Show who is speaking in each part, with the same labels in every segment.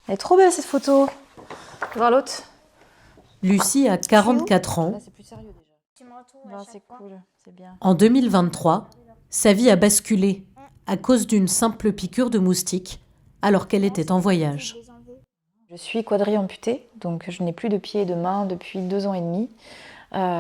Speaker 1: Elle est trop belle cette photo. Tu veux voir l'autre?
Speaker 2: Lucie a 44 ans.
Speaker 1: Là, c'est plus sérieux déjà.
Speaker 3: Tu me retrouves
Speaker 1: Non,
Speaker 3: à
Speaker 1: c'est
Speaker 3: chaque fois.
Speaker 1: cool, c'est bien.
Speaker 2: En 2023, sa vie a basculé à cause d'une simple piqûre de moustique alors qu'elle était en voyage.
Speaker 1: Je suis quadri-amputée, donc je n'ai plus de pieds et de mains depuis 2 ans et demi,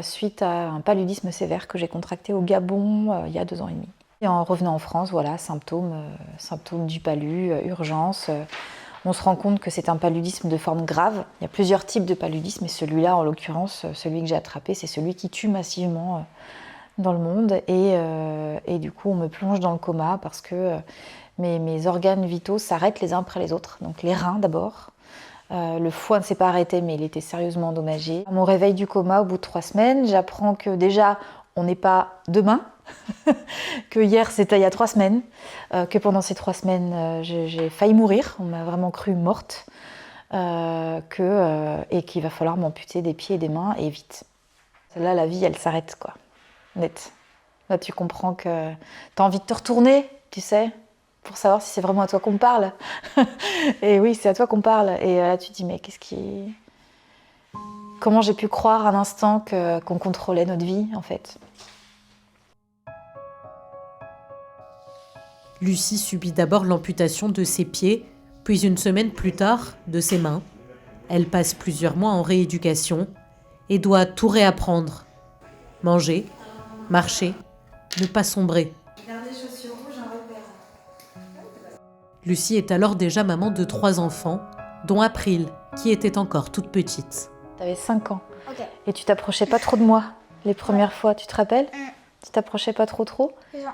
Speaker 1: suite à un paludisme sévère que j'ai contracté au Gabon il y a 2 ans et demi. Et en revenant en France, voilà, symptômes du palu, urgence. On se rend compte que c'est un paludisme de forme grave. Il y a plusieurs types de paludisme, et celui-là, en l'occurrence, celui que j'ai attrapé, c'est celui qui tue massivement dans le monde. Et du coup, on me plonge dans le coma parce que mes organes vitaux s'arrêtent les uns après les autres. Donc les reins d'abord. Le foie ne s'est pas arrêté, mais il était sérieusement endommagé. À mon réveil du coma, au bout de 3 semaines, j'apprends que déjà, on n'est pas demain, que hier, c'était il y a 3 semaines, que pendant ces 3 semaines, j'ai failli mourir, on m'a vraiment cru morte, et qu'il va falloir m'amputer des pieds et des mains, et vite. Là, la vie, elle s'arrête, quoi, net. Là, tu comprends que tu as envie de te retourner, tu sais, pour savoir si c'est vraiment à toi qu'on parle. Et oui, c'est à toi qu'on parle. Et là, tu te dis, mais comment j'ai pu croire un instant qu'on contrôlait notre vie, en fait.
Speaker 2: Lucie subit d'abord l'amputation de ses pieds, puis une semaine plus tard, de ses mains. Elle passe plusieurs mois en rééducation et doit tout réapprendre. Manger, marcher, ne pas sombrer. Lucie est alors déjà maman de 3 enfants, dont April, qui était encore toute petite.
Speaker 1: T'avais 5 ans.
Speaker 3: Ok.
Speaker 1: Et tu t'approchais pas trop de moi les premières fois, tu te rappelles? Tu t'approchais pas trop?
Speaker 3: Genre,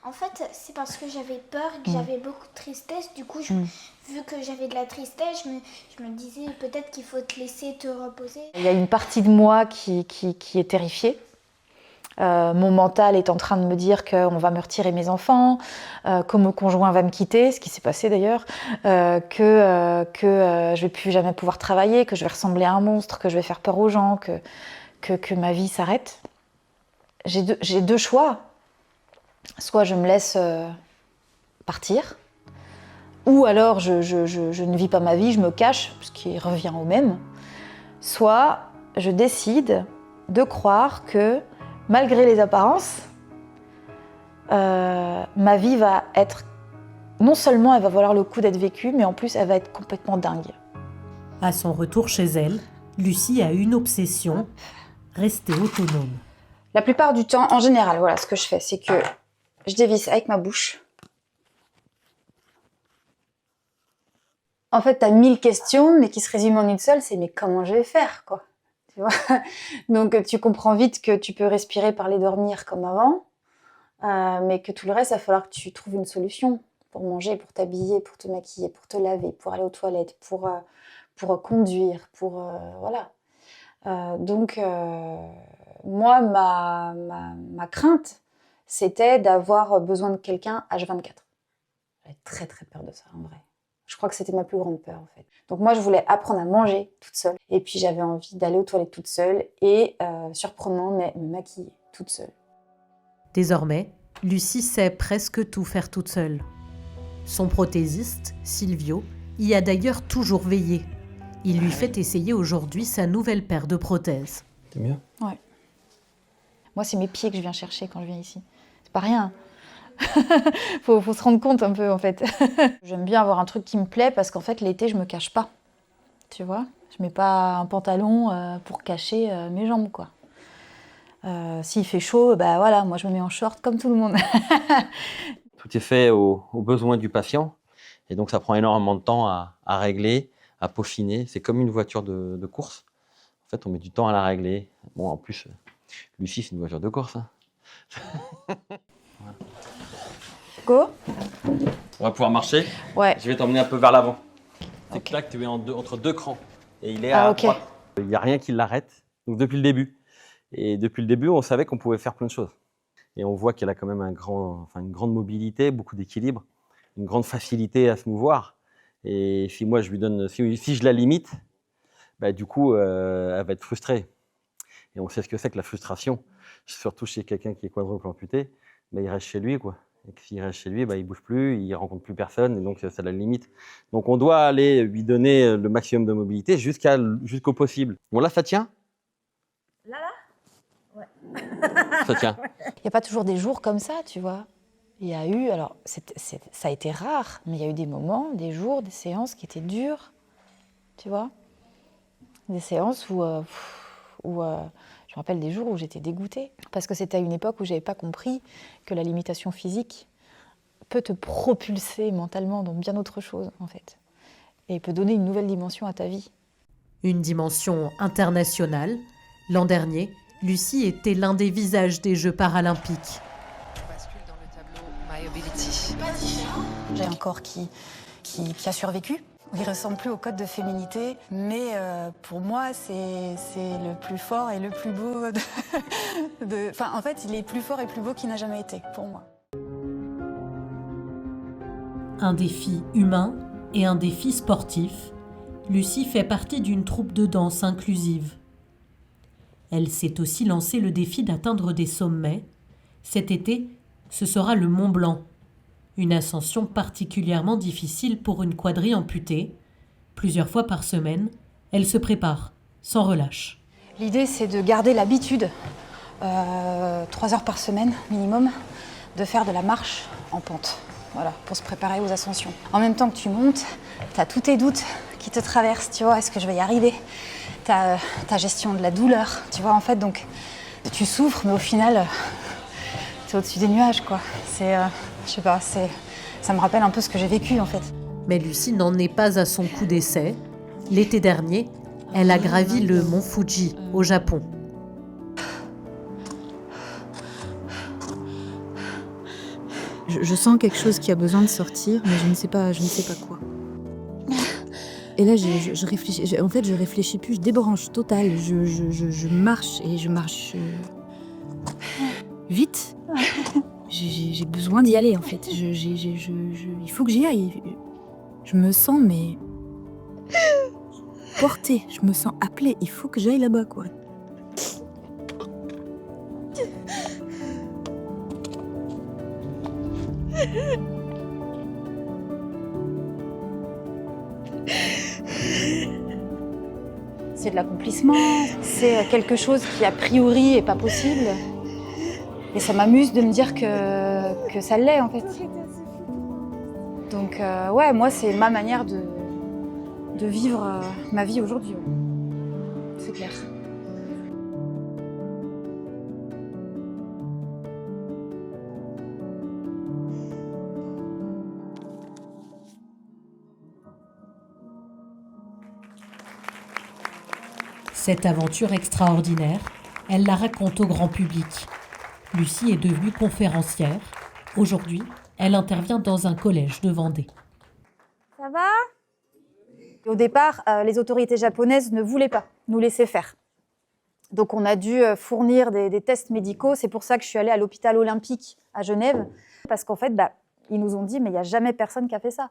Speaker 3: en fait, c'est parce que j'avais peur et que j'avais beaucoup de tristesse. Du coup, vu que j'avais de la tristesse, je me disais peut-être qu'il faut te laisser te reposer.
Speaker 1: Il y a une partie de moi qui est terrifiée. Mon mental est en train de me dire qu'on va me retirer mes enfants, que mon conjoint va me quitter, ce qui s'est passé d'ailleurs, que je vais plus jamais pouvoir travailler, que je vais ressembler à un monstre, que je vais faire peur aux gens, que ma vie s'arrête. J'ai 2 choix. Soit je me laisse partir, ou alors je ne vis pas ma vie, je me cache, ce qui revient au même. Soit je décide de croire que malgré les apparences, ma vie va être, non seulement elle va valoir le coup d'être vécue, mais en plus elle va être complètement dingue.
Speaker 2: À son retour chez elle, Lucie a une obsession, rester autonome.
Speaker 4: La plupart du temps, en général, voilà, ce que je fais, c'est que je dévisse avec ma bouche. En fait, t'as 1000 questions, mais qui se résument en une seule, c'est mais comment je vais faire, quoi. Tu vois. Donc tu comprends vite que tu peux respirer, parler, dormir comme avant, mais que tout le reste, il va falloir que tu trouves une solution pour manger, pour t'habiller, pour te maquiller, pour te laver, pour aller aux toilettes, pour conduire, voilà. Donc moi, ma crainte, c'était d'avoir besoin de quelqu'un H24. J'avais très très peur de ça, en vrai. Je crois que c'était ma plus grande peur, en fait. Donc moi, je voulais apprendre à manger toute seule. Et puis j'avais envie d'aller aux toilettes toute seule et, surprenant, mais me maquiller toute seule.
Speaker 2: Désormais, Lucie sait presque tout faire toute seule. Son prothésiste, Silvio, y a d'ailleurs toujours veillé. Il lui fait essayer aujourd'hui sa nouvelle paire de prothèses.
Speaker 5: C'est bien.
Speaker 1: Ouais. Moi, c'est mes pieds que je viens chercher quand je viens ici. C'est pas rien. faut se rendre compte un peu, en fait. J'aime bien avoir un truc qui me plaît parce qu'en fait, l'été, je me cache pas. Tu vois? Je mets pas un pantalon pour cacher mes jambes, quoi. S'il fait chaud, bah voilà, moi je me mets en short comme tout le monde.
Speaker 5: Tout est fait aux besoins du patient. Et donc, ça prend énormément de temps à régler, à peaufiner. C'est comme une voiture de course. En fait, on met du temps à la régler. Bon, en plus, Lucie, c'est une voiture de course. Hein.
Speaker 1: Go?
Speaker 5: On va pouvoir marcher.
Speaker 1: Ouais.
Speaker 5: Je vais t'emmener un peu vers l'avant.
Speaker 1: Ok.
Speaker 5: Tic-tac, tu es entre 2 crans. Et il est
Speaker 1: Ah,
Speaker 5: à
Speaker 1: ok.
Speaker 5: droite. Il n'y a rien qui l'arrête. Donc, depuis le début. Et depuis le début, on savait qu'on pouvait faire plein de choses. Et on voit qu'elle a quand même une grande mobilité, beaucoup d'équilibre, une grande facilité à se mouvoir. Et si moi, si je la limite, bah, du coup, elle va être frustrée. Et on sait ce que c'est que la frustration, surtout chez quelqu'un qui est quadruple amputé, bah, il reste chez lui, quoi. Et que s'il reste chez lui, il bouge plus, il rencontre plus personne, et donc c'est la limite. Donc on doit aller lui donner le maximum de mobilité jusqu'au possible. Bon là, ça tient ?
Speaker 1: Là Ouais.
Speaker 5: Ça tient.
Speaker 1: Il n'y a pas toujours des jours comme ça, tu vois. Il y a eu, alors ça a été rare, mais il y a eu des moments, des jours, des séances qui étaient dures, tu vois. Des séances où je me rappelle des jours où j'étais dégoûtée, parce que c'était à une époque où je n'avais pas compris que la limitation physique peut te propulser mentalement dans bien autre chose, en fait, et peut donner une nouvelle dimension à ta vie.
Speaker 2: Une dimension internationale. L'an dernier, Lucie était l'un des visages des Jeux paralympiques.
Speaker 6: On bascule dans le tableau My Ability.
Speaker 1: J'ai un corps qui a survécu. Il ne ressemble plus au code de féminité, mais pour moi, c'est le plus fort et le plus beau. Enfin, en fait, il est plus fort et plus beau qu'il n'a jamais été, pour moi.
Speaker 2: Un défi humain et un défi sportif, Lucie fait partie d'une troupe de danse inclusive. Elle s'est aussi lancé le défi d'atteindre des sommets. Cet été, ce sera le Mont Blanc. Une ascension particulièrement difficile pour une quadrille amputée. Plusieurs fois par semaine, elle se prépare, sans relâche.
Speaker 1: L'idée, c'est de garder l'habitude, 3 heures par semaine minimum, de faire de la marche en pente, voilà, pour se préparer aux ascensions. En même temps que tu montes, tu as tous tes doutes qui te traversent, tu vois, est-ce que je vais y arriver ? Tu as ta gestion de la douleur, tu vois, en fait, donc tu souffres, mais au final, tu es au-dessus des nuages, quoi. Je sais pas, ça me rappelle un peu ce que j'ai vécu, en fait.
Speaker 2: Mais Lucie n'en est pas à son coup d'essai. L'été dernier, elle a gravi le mont Fuji, au Japon.
Speaker 7: Je sens quelque chose qui a besoin de sortir, mais je ne sais pas quoi. Et là, je réfléchis. En fait, je réfléchis plus, je débranche total. Je marche et je marche vite. J'ai besoin d'y aller, en fait. Il faut que j'y aille. Je me sens, mais portée. Je me sens appelée. Il faut que j'aille là-bas, quoi.
Speaker 1: C'est de l'accomplissement, c'est quelque chose qui a priori est pas possible. Et ça m'amuse de me dire que ça l'est, en fait. Donc ouais, moi c'est ma manière de vivre ma vie aujourd'hui. Ouais. C'est clair.
Speaker 2: Cette aventure extraordinaire, elle la raconte au grand public. Lucie est devenue conférencière. Aujourd'hui, elle intervient dans un collège de Vendée.
Speaker 1: Ça va ? Au départ, les autorités japonaises ne voulaient pas nous laisser faire. Donc on a dû fournir des tests médicaux. C'est pour ça que je suis allée à l'hôpital olympique à Genève. Parce qu'en fait, ils nous ont dit, mais il n'y a jamais personne qui a fait ça.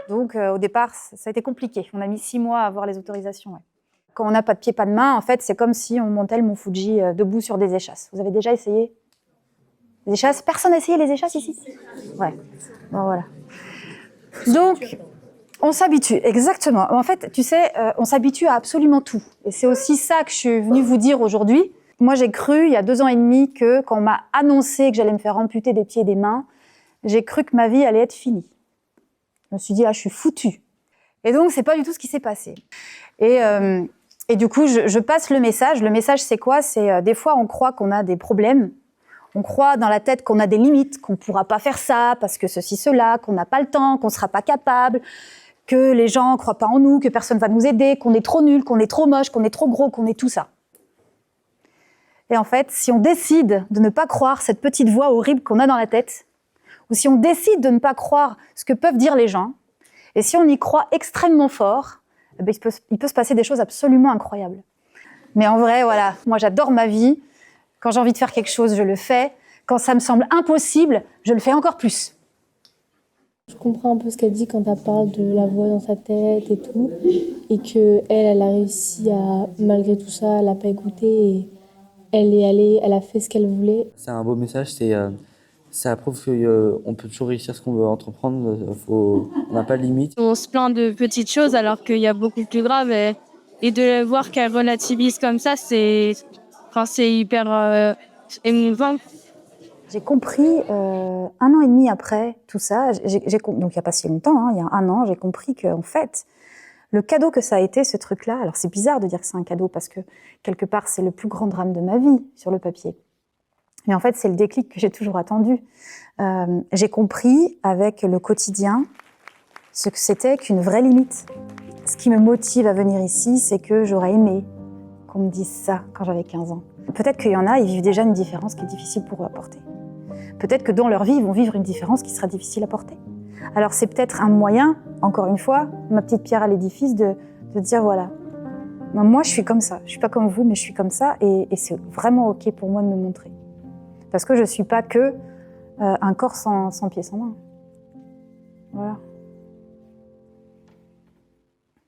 Speaker 1: Donc au départ, ça a été compliqué. On a mis 6 mois à avoir les autorisations. Ouais. Quand on n'a pas de pied, pas de main, en fait, c'est comme si on montait le mont Fuji debout sur des échasses. Vous avez déjà essayé les échasses ? Personne n'a essayé les échasses ici ? Ouais. Bon, voilà. Donc, on s'habitue, exactement. En fait, tu sais, on s'habitue à absolument tout. Et c'est aussi ça que je suis venue vous dire aujourd'hui. Moi, j'ai cru, il y a 2 ans et demi, que quand on m'a annoncé que j'allais me faire amputer des pieds et des mains, j'ai cru que ma vie allait être finie. Je me suis dit, je suis foutue. Et donc, c'est pas du tout ce qui s'est passé. Et du coup, je passe le message. Le message, c'est quoi ? C'est des fois, on croit qu'on a des problèmes. On croit dans la tête qu'on a des limites, qu'on ne pourra pas faire ça, parce que ceci, cela, qu'on n'a pas le temps, qu'on ne sera pas capable, que les gens ne croient pas en nous, que personne ne va nous aider, qu'on est trop nul, qu'on est trop moche, qu'on est trop gros, qu'on est tout ça. Et en fait, si on décide de ne pas croire cette petite voix horrible qu'on a dans la tête, ou si on décide de ne pas croire ce que peuvent dire les gens, et si on y croit extrêmement fort, il peut se passer des choses absolument incroyables. Mais en vrai, voilà, moi j'adore ma vie. Quand j'ai envie de faire quelque chose, je le fais. Quand ça me semble impossible, je le fais encore plus.
Speaker 8: Je comprends un peu ce qu'elle dit quand elle parle de la voix dans sa tête et tout. Et qu'elle a réussi à, malgré tout ça, elle n'a pas écouté. Et elle est allée, elle a fait ce qu'elle voulait.
Speaker 9: C'est un beau message, c'est Ça prouve qu'on peut toujours réussir ce qu'on veut entreprendre, on n'a pas de limite.
Speaker 8: On se plaint de petites choses alors qu'il y a beaucoup plus grave et de voir qu'elle relativise comme ça, c'est hyper émouvant.
Speaker 4: J'ai compris 1 an et demi après tout ça, donc il n'y a pas si longtemps, hein, il y a 1 an, j'ai compris qu'en fait, le cadeau que ça a été, ce truc-là, alors c'est bizarre de dire que c'est un cadeau parce que quelque part c'est le plus grand drame de ma vie sur le papier. Mais en fait c'est le déclic que j'ai toujours attendu. J'ai compris avec le quotidien ce que c'était qu'une vraie limite. Ce qui me motive à venir ici, c'est que j'aurais aimé qu'on me dise ça quand j'avais 15 ans. Peut-être qu'il y en a, ils vivent déjà une différence qui est difficile pour eux à porter. Peut-être que dans leur vie, ils vont vivre une différence qui sera difficile à porter. Alors c'est peut-être un moyen, encore une fois, ma petite pierre à l'édifice, de dire voilà, moi je suis comme ça, je suis pas comme vous, mais je suis comme ça, et c'est vraiment ok pour moi de me montrer. Parce que je suis pas que un corps sans pied, sans main. Voilà.